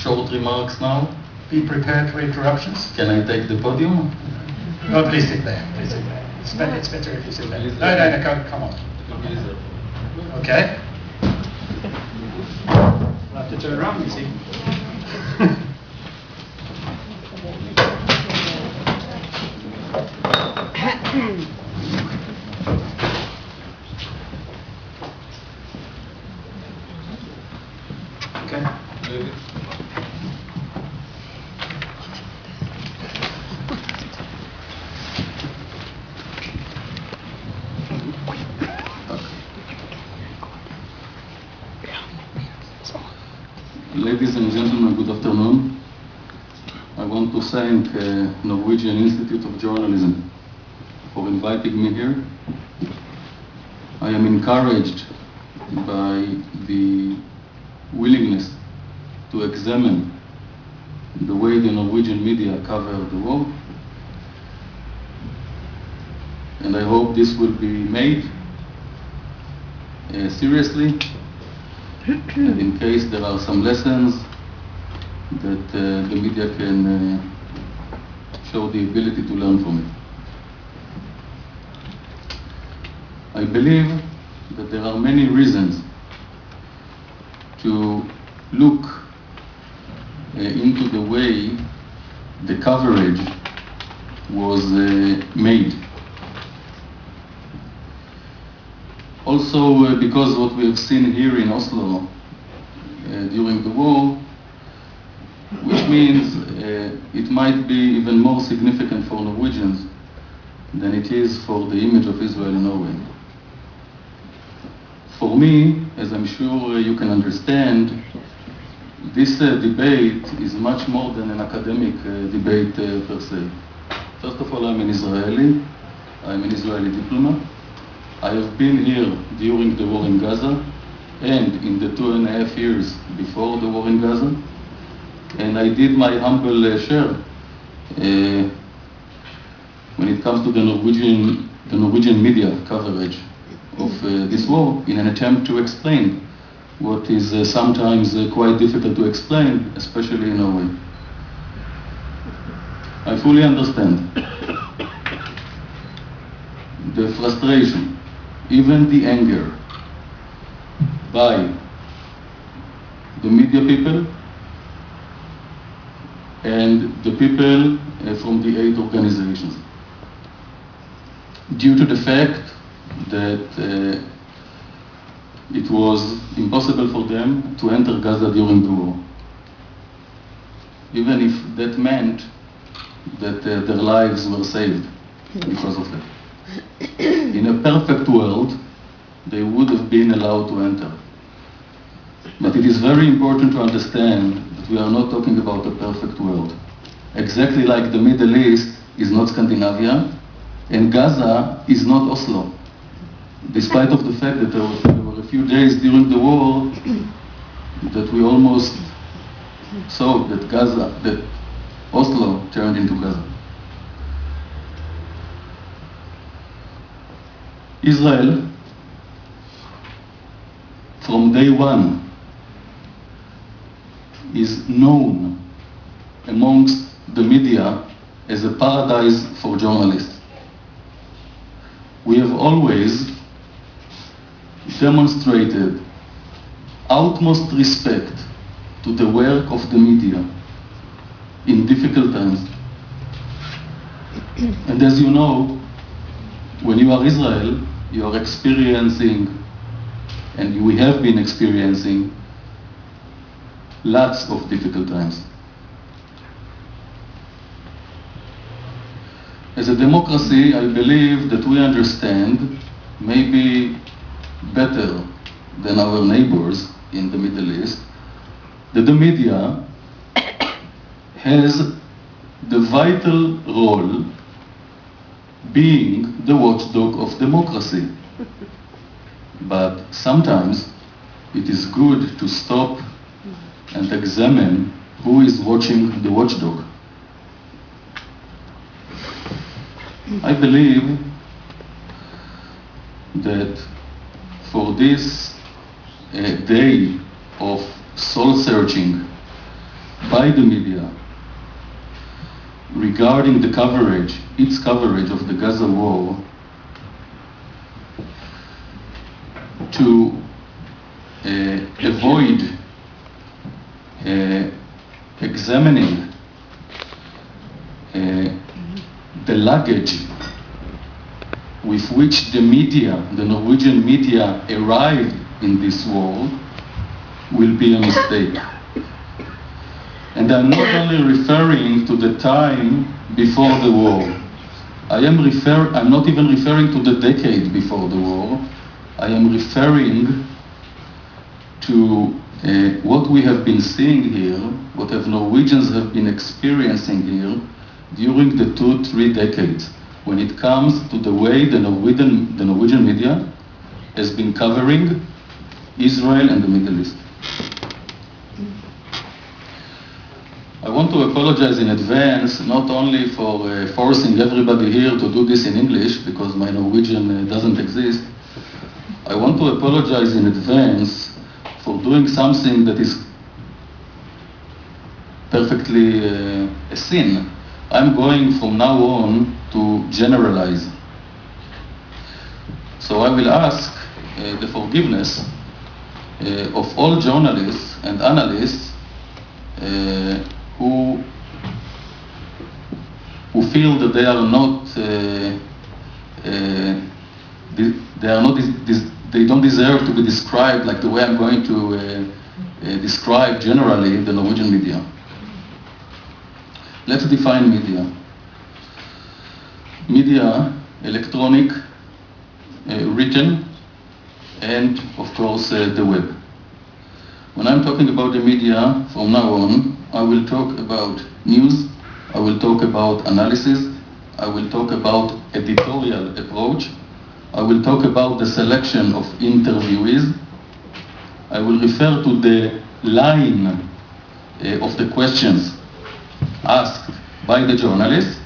short remarks now. Be prepared for interruptions. Can I take the podium? No, please sit there. Please sit there. It's better if you sit there. No, come on. Okay. I'll have to turn around, you see. Okay. Ladies and gentlemen, good afternoon. I want to thank Norwegian Institute of Journalism for inviting me here. I am encouraged by the willingness to examine the way the Norwegian media cover the war, and I hope this will be made seriously, and in case there are some lessons that the media can show the ability to learn from it. I believe that there are many reasons to look into the way the coverage was made. Also because what we have seen here in Oslo during the war, which means it might be even more significant for Norwegians than it is for the image of Israel in Norway. For me, as I'm sure you can understand, this debate is much more than an academic debate per se. First of all, I'm an Israeli. I'm an Israeli diplomat. I have been here during the war in Gaza and in the 2.5 years before the war in Gaza. And I did my humble share when it comes to the Norwegian media coverage of this war in an attempt to explain what is sometimes quite difficult to explain, especially in Norway. I fully understand the frustration, even the anger by the media people and the people from the aid organizations, due to the fact that it was impossible for them to enter Gaza during the war, even if that meant that their lives were saved because of that. In a perfect world, they would have been allowed to enter. But it is very important to understand that we are not talking about a perfect world. Exactly like the Middle East is not Scandinavia, and Gaza is not Oslo. Despite of the fact that there were a few days during the war that we almost saw that Oslo turned into Gaza. Israel, from day one, is known amongst the media as a paradise for journalists. We have always demonstrated utmost respect to the work of the media in difficult times. And as you know, when you are Israel, you are experiencing, and we have been experiencing, lots of difficult times. As a democracy, I believe that we understand, maybe better than our neighbors in the Middle East, that the media has the vital role being the watchdog of democracy. But sometimes it is good to stop and examine who is watching the watchdog. I believe that for this day of soul searching by the media regarding the coverage, its coverage of the Gaza war, to avoid examining the luggage with which the media, the Norwegian media, arrived in this war, will be a mistake. And I'm not only referring to the time before the war. I'm not even referring to the decade before the war. I am referring to what we have been seeing here, what Norwegians have been experiencing here during the 2-3 decades, when it comes to the way the Norwegian media has been covering Israel and the Middle East. I want to apologize in advance, not only for forcing everybody here to do this in English, because my Norwegian doesn't exist. I want to apologize in advance for doing something that is perfectly a sin. I'm going from now on to generalize. So I will ask the forgiveness of all journalists and analysts who feel that they don't deserve to be described like the way I'm going to describe generally the Norwegian media. Let's define media. Media, electronic, written, and of course the web. When I'm talking about the media from now on, I will talk about news, I will talk about analysis, I will talk about editorial approach, I will talk about the selection of interviewees, I will refer to the line of the questions asked by the journalists,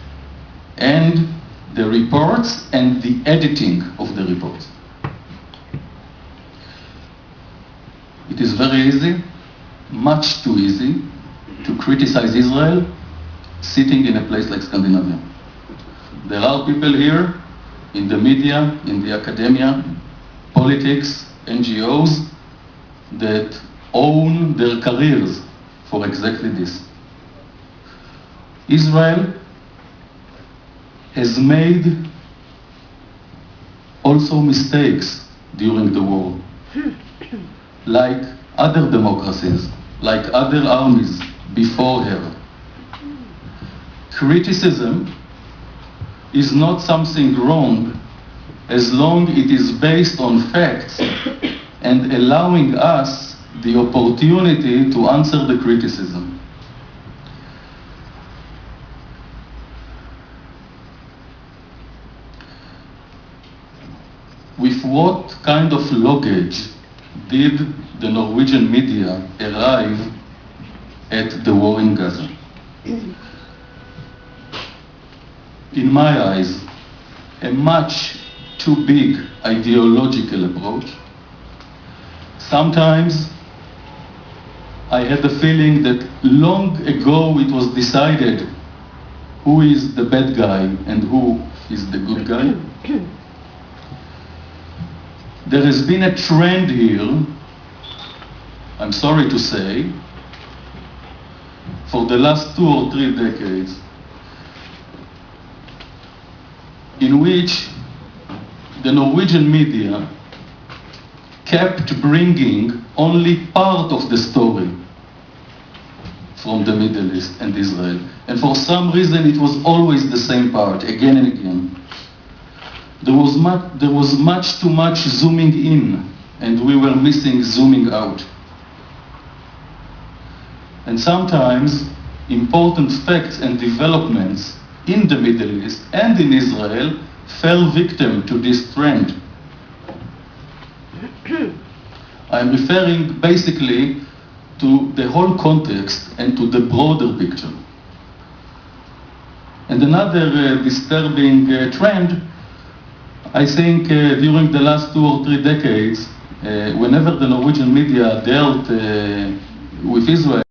and the reports and the editing of the reports. It is very easy, much too easy, to criticize Israel sitting in a place like Scandinavia. There are people here in the media, in the academia, politics, NGOs, that own their careers for exactly this. Israel has made also mistakes during the war, like other democracies, like other armies before her. Criticism is not something wrong as long it is based on facts and allowing us the opportunity to answer the criticism. With what kind of luggage did the Norwegian media arrive at the war in Gaza? In my eyes, a much too big ideological approach. Sometimes I had the feeling that long ago it was decided who is the bad guy and who is the good guy. There has been a trend here, I'm sorry to say, for the last 2 or 3 decades, in which the Norwegian media kept bringing only part of the story from the Middle East and Israel. And for some reason it was always the same part, again and again. There was much too much zooming in, and we were missing zooming out. And sometimes important facts and developments in the Middle East and in Israel fell victim to this trend. I'm referring basically to the whole context and to the broader picture. And another disturbing trend, I think during the last 2 or 3 decades, whenever the Norwegian media dealt with Israel,